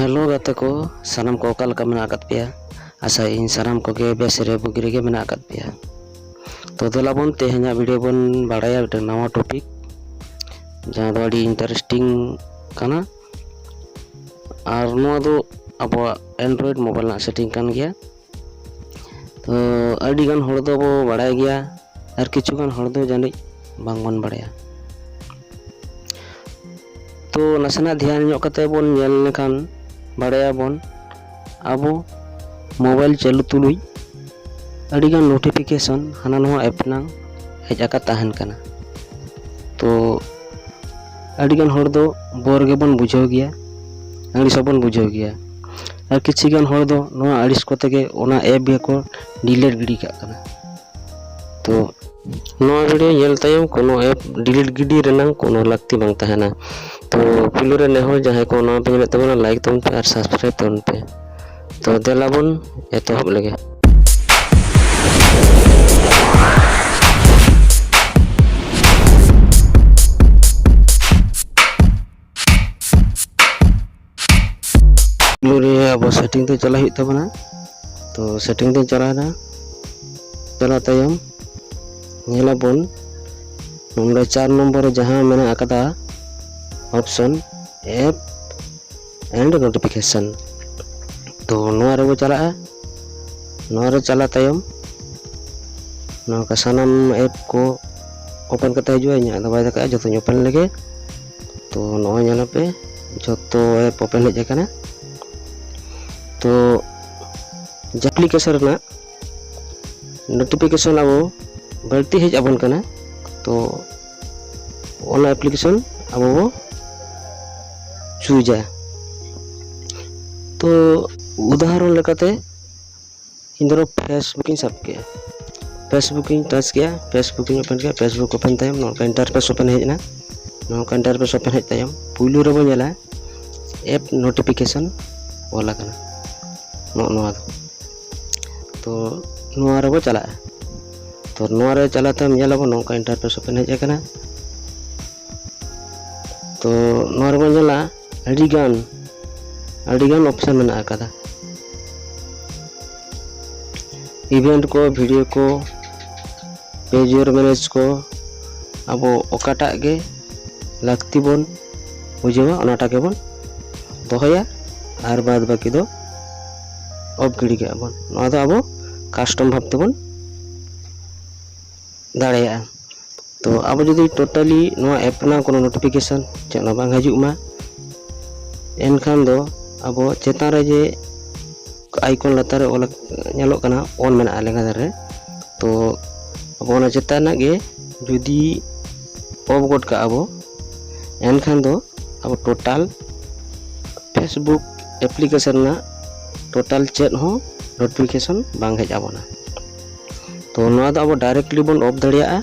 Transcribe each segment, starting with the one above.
Hello गाते को सानाम को ओका लका मेना आकात पेया आशा इन सानाम को गे बेस रे बुगी रे मेना आकात पेया। तो देला बोन तेहेnya वीडियो बोन बाड़ाया मिदटां नवा टॉपिक जहां दो आडी इंटरेस्टिंग काना और नोआ दो अबो एंड्रॉइड मोबाइल ना सेटिंग कान गया। तो आडी गान हर दो बो बाड़ाय गया और किछु गान हर दो जानि बांग बोन बाड़ाया। तो नासेना ध्यान ᱧᱚᱜ कते बोन नेल लेखान बाड़ाया बोन आबो मोबाइल चालू तुलुई अडिगान नोटिफिकेशन हाना नवा ऐप नांग हेज आका ताहन काना। तो अडिगान हर दो बोर गे बोन बुझाव गया अड़िस बोन बुझाव गया और किछि गान हर दो नवा अड़िस कोते गे ओना ऐप गे को डिलीट गिडी का काना। तो नवा वीडियो नेल तायम कोनो ऐप डिलीट गिडी रेनांग कोनो लाक्ति बांग ताहना। तो पुलो रे नेहो जहां को नवा पे नेत तबना लाइक तबन पे और सब्सक्राइब तबन पे। तो देला बोन एतहब लगे। पुलो रे अब सेटिंग ते चला हुई तबना। तो सेटिंग ते चलाना चला तायम नेला बोन नंबर 4 नंबर जहां मैंने आकादा ऑप्शन ऐप एंड नोटिफिकेशन। तो नोआ रे चला नोआ रे चला तायम नोआ का सानाम ऐप को ओपन करते हजू इन दबाई दका जो ओपन लगे। तो नोआ नेला पे जो ऐप ओपन हेज काना। तो एप्लीकेशन ना नोटिफिकेशन अब बढ़ती हेज आबन काना। तो ओना एप्लीकेशन अब वो चूजा। तो उदाहरण लेकाते इंदरो फेसबुक सब किया फेसबुक टच किया फेसबुक ओपन किया फेसबुक ओपन तायम नोका इंटरफेस ओपन हेजना नोका इंटरफेस ओपन हेज तायम पुइलु रे बो नेला ऐप नोटिफिकेशन ओला काना नोआ दो। तो नोआ रे बो चला। तो नोआ रे चला तायम नेलाबो नोका इंटरफेस ओपन हेज काना। तो नोआ रे बो नेला अडिगान ऑप्शन में आकादा इवेंट को वीडियो को पेज और मैनेज को अब ओकाटा गे लाक्ति बोन बुझेवा ओनाटा के बोन दोहया और बाद बाकी दो ऑफ गिडी के बोन नोआ दो अब कस्टम भाव तेबोन दाड़ेया। तो अब जदि टोटाली नोआ ऐप ना कोनो नोटिफिकेशन चेना बांग हजुमा एनखान दो अब चेतान रे जे आइकन लतारे ओला नेलोग काना ऑन मेना लेगा रे। तो अब ओना चेतान गे जुदी ऑफ गड का अब एनखान दो अब टोटल फेसबुक एप्लीकेशन ना टोटल चेत हो नोटिफिकेशन बांग हेज आबोना। तो नोआ दो अब डायरेक्टली बोन ऑफ दाड़िया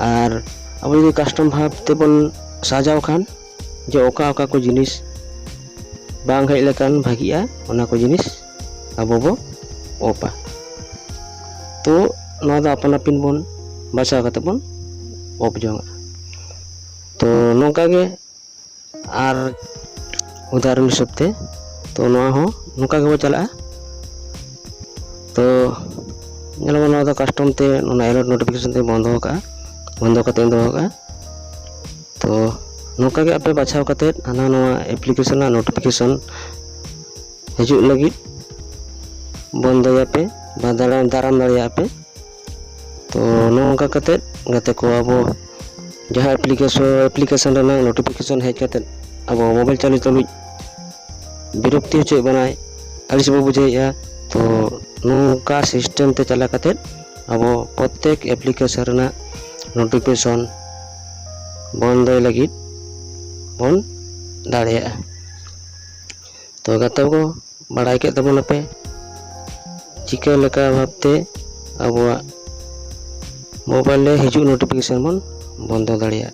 और अब जदि कस्टम भाव तेबोन साजाव खान जे ओका ओका को जिनिस बांग हेज लेकान भागिया ओना को जिनिस अब बो ओपा। तो नोआ दो अपन आपिन बोन बचाव कते बोन ऑफ जोंगा। तो नोका गे और उदाहरण हिसाब ते तो नोआ हो नोका गे बो चला। तो नेला नोआ दो कस्टम ते ओना अलर्ट नोटिफिकेशन ते बंद होका बंद कते दो होका। तो नोका गे आपे बाछाव कते हाना नोआ एप्लीकेशन ना नोटिफिकेशन हजू लगी बंदया पे दाराम दाड़िया पे। तो नोका कते गाते को अब जहां एप्लीकेशन रे नोटिफिकेशन हेज कते अब मोबाइल चालू चालू विरक्ति होचे बनाय अलिस बो बुझेया। तो नोका सिस्टम ते चला कते अब प्रत्येक एप्लीकेशन रे नोटिफिकेशन बंद लगी बोन दाड़ेया। तो गाते को बाड़ाय के तबन पे चिका लेका भाबते अब मोबाइल रे हिजू नोटिफिकेशन बोन बंद दाड़ेया।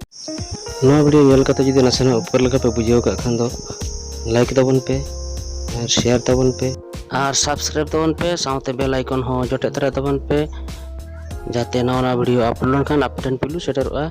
नवा वीडियो नेल कते जदि नासेना उपकार लेका पे बुझाव का खान दो लाइक तबन पे और शेयर तबन पे और सब्सक्राइब तबन पे साउते बेल आइकन हो जटे तरा तबन पे जाते नवा वीडियो अपलोड खान आपटेन पिलु सेटरआ।